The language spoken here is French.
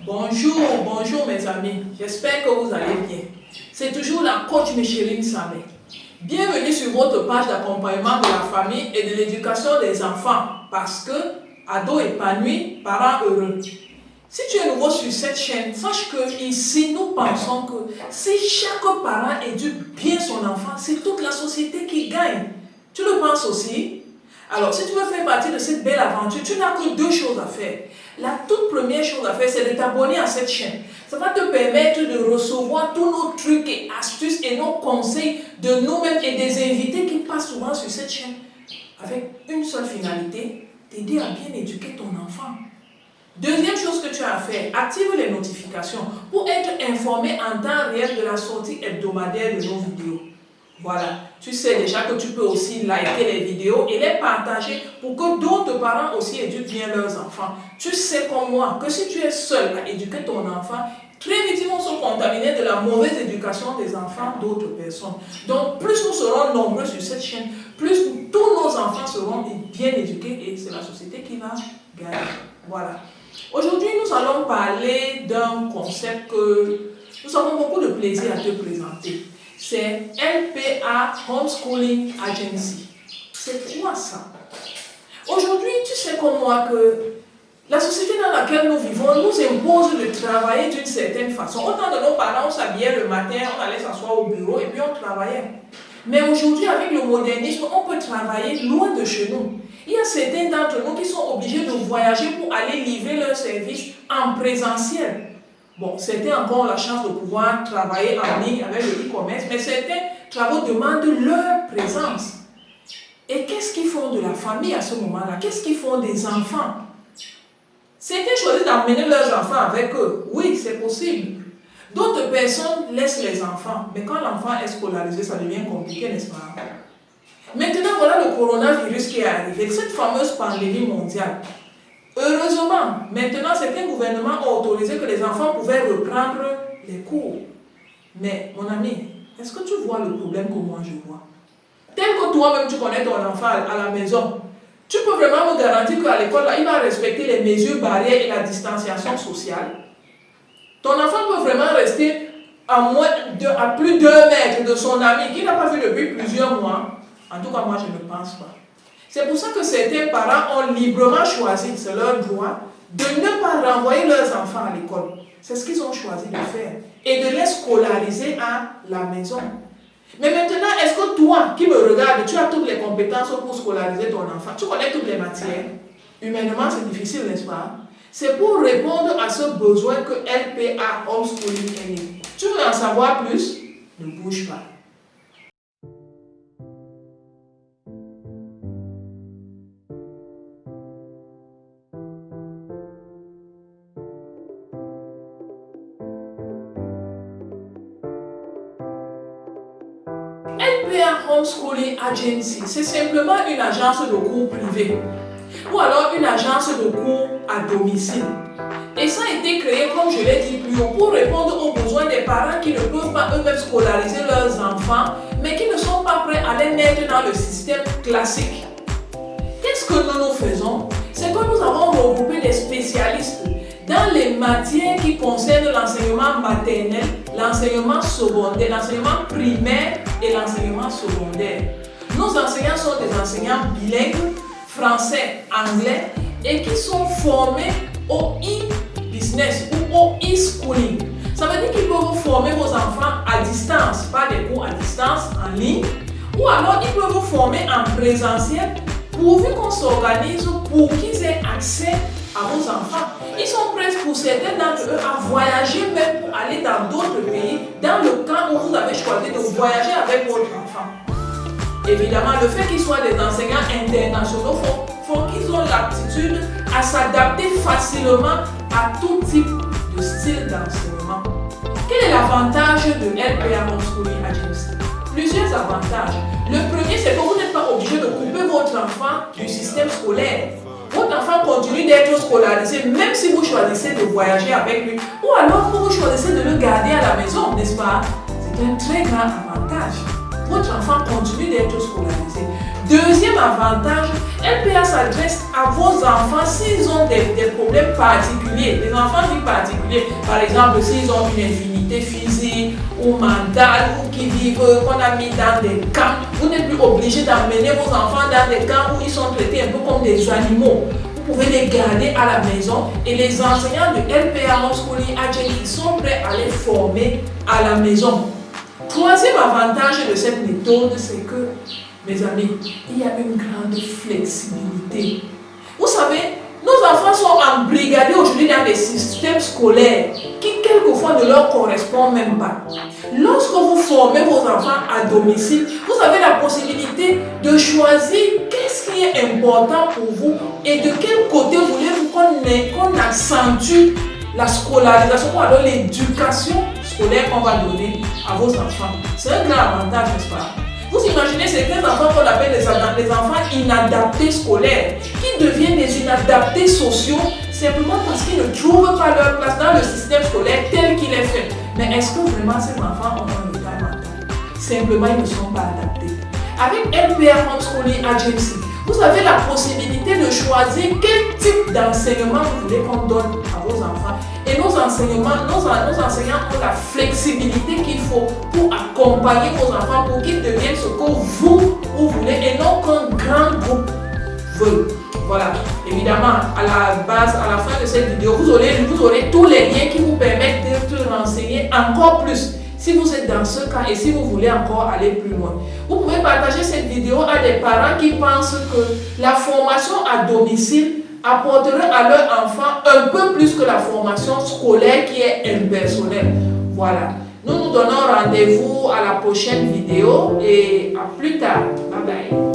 Bonjour mes amis, j'espère que vous allez bien. C'est toujours la coach Micheline Samé. Bienvenue sur votre page d'accompagnement de la famille et de l'éducation des enfants parce que ados épanouis, parents heureux. Si tu es nouveau sur cette chaîne, sache que ici nous pensons que si chaque parent éduque bien son enfant, c'est toute la société qui gagne. Tu le penses aussi? Alors, si tu veux faire partie de cette belle aventure, tu n'as que deux choses à faire. La toute première chose à faire, c'est de t'abonner à cette chaîne. Ça va te permettre de recevoir tous nos trucs et astuces et nos conseils de nous-mêmes et des invités qui passent souvent sur cette chaîne avec une seule finalité, t'aider à bien éduquer ton enfant. Deuxième chose que tu as à faire, active les notifications pour être informé en temps réel de la sortie hebdomadaire de nos vidéos. Voilà, tu sais déjà que tu peux aussi liker les vidéos et les partager pour que d'autres parents aussi éduquent bien leurs enfants. Tu sais comme moi que si tu es seul à éduquer ton enfant, très vite ils vont se contaminer de la mauvaise éducation des enfants d'autres personnes. Donc plus nous serons nombreux sur cette chaîne, plus tous nos enfants seront bien éduqués et c'est la société qui va gagner. Voilà. Aujourd'hui nous allons parler d'un concept que nous avons beaucoup de plaisir à te présenter. C'est LPA Homeschooling Agency. C'est quoi ça? Aujourd'hui, tu sais comme moi que la société dans laquelle nous vivons nous impose de travailler d'une certaine façon. Autant de nos parents, on s'habillait le matin, on allait s'asseoir au bureau et puis on travaillait. Mais aujourd'hui, avec le modernisme, on peut travailler loin de chez nous. Il y a certains d'entre nous qui sont obligés de voyager pour aller livrer leurs services en présentiel. Bon, certains encore ont la chance de pouvoir travailler en ligne avec le e-commerce, mais certains travaux demandent leur présence. Et qu'est-ce qu'ils font de la famille à ce moment-là? Qu'est-ce qu'ils font des enfants? Certains choisissent d'emmener leurs enfants avec eux. Oui, c'est possible. D'autres personnes laissent les enfants, mais quand l'enfant est scolarisé, ça devient compliqué, n'est-ce pas? Maintenant, voilà le coronavirus qui est arrivé, cette fameuse pandémie mondiale. Heureusement, maintenant, certains gouvernements ont autorisé que les enfants pouvaient reprendre les cours. Mais, mon ami, est-ce que tu vois le problème que moi je vois? Tel que toi-même, tu connais ton enfant à la maison, tu peux vraiment me garantir qu'à l'école, il va respecter les mesures barrières et la distanciation sociale. Ton enfant peut vraiment rester à plus d'1 mètre de son ami qu'il n'a pas vu depuis plusieurs mois. En tout cas, moi, je ne pense pas. C'est pour ça que certains parents ont librement choisi, c'est leur droit, de ne pas renvoyer leurs enfants à l'école. C'est ce qu'ils ont choisi de faire. Et de les scolariser à la maison. Mais maintenant, est-ce que toi, qui me regardes, tu as toutes les compétences pour scolariser ton enfant? Tu connais toutes les matières? Humainement, c'est difficile, n'est-ce pas? C'est pour répondre à ce besoin que LPA Homeschooling est né. Tu veux en savoir plus? Ne bouge pas. LPA Homeschooling Agency, c'est simplement une agence de cours privée ou alors une agence de cours à domicile. Et ça a été créé, comme je l'ai dit plus haut, pour répondre aux besoins des parents qui ne peuvent pas eux-mêmes scolariser leurs enfants, mais qui ne sont pas prêts à les mettre dans le système classique. Qu'est-ce que nous faisons? C'est que nous avons regroupé des spécialistes dans les matières qui concernent l'enseignement maternel, l'enseignement secondaire, l'enseignement primaire et l'enseignement secondaire. Nos enseignants sont des enseignants bilingues, français, anglais, et qui sont formés au e-business ou au e-schooling. Ça veut dire qu'ils peuvent former vos enfants à distance, pas des cours à distance, en ligne, ou alors ils peuvent vous former en présentiel, pourvu qu'on s'organise pour qu'ils aient accès à vos enfants. Ils sont prêts pour certains d'entre eux à voyager même pour aller dans d'autres pays, dans le cas où vous avez choisi de voyager avec votre enfant. Évidemment, le fait qu'ils soient des enseignants internationaux font qu'ils ont l'aptitude à s'adapter facilement à tout type de style d'enseignement. Quel est l'avantage de LPA Homeschooling Agency? Plusieurs avantages. Le premier, c'est que vous n'êtes pas obligé de couper votre enfant du système scolaire. Votre enfant continue d'être scolarisé même si vous choisissez de voyager avec lui ou alors que vous choisissez de le garder à la maison, n'est-ce pas? C'est un très grand avantage. Votre enfant continue d'être scolarisé. Deuxième avantage, LPA s'adresse à vos enfants s'ils ont des problèmes particuliers, des enfants dits particuliers. Par exemple, s'ils ont une infirmité physique ou mentale ou qui vivent, qu'on a mis dans des camps, vous n'êtes plus obligé d'emmener vos enfants dans des camps où ils sont traités un peu comme des animaux. Vous pouvez les garder à la maison et les enseignants de LPA Homeschooling Agency sont prêts à les former à la maison. Troisième avantage de cette méthode, c'est que, mes amis, il y a une grande flexibilité. Vous savez, nos enfants sont embrigadés aujourd'hui dans des systèmes scolaires qui quelquefois ne leur correspondent même pas. Lorsque vous formez vos enfants à domicile, vous avez la possibilité de choisir qu'est-ce qui est important pour vous et de quel côté voulez-vous qu'on accentue la scolarisation ou alors l'éducation scolaire qu'on va donner à vos enfants. C'est un grand avantage, n'est-ce pas? Vous imaginez certains enfants qu'on appelle les enfants inadaptés scolaires, qui deviennent des inadaptés sociaux simplement parce qu'ils ne trouvent pas leur place dans le système scolaire tel qu'il est fait. Mais est-ce que vraiment ces enfants ont un état mental? Simplement, ils ne sont pas adaptés. Avec LPA Homeschooling Agency, vous avez la possibilité de choisir quel type d'enseignement vous voulez qu'on donne à vos enfants. Et nos enseignants ont la flexibilité qu'il faut pour accompagner vos enfants pour qu'ils deviennent ce que vous voulez et non qu'un grand groupe veut. Voilà, évidemment, à la base, à la fin de cette vidéo, vous aurez tous les liens qui vous permettent de renseigner encore plus. Si vous êtes dans ce cas et si vous voulez encore aller plus loin, vous pouvez partager cette vidéo à des parents qui pensent que la formation à domicile apporterait à leur enfant un peu plus que la formation scolaire qui est impersonnelle. Voilà. Nous nous donnons rendez-vous à la prochaine vidéo et à plus tard. Bye bye.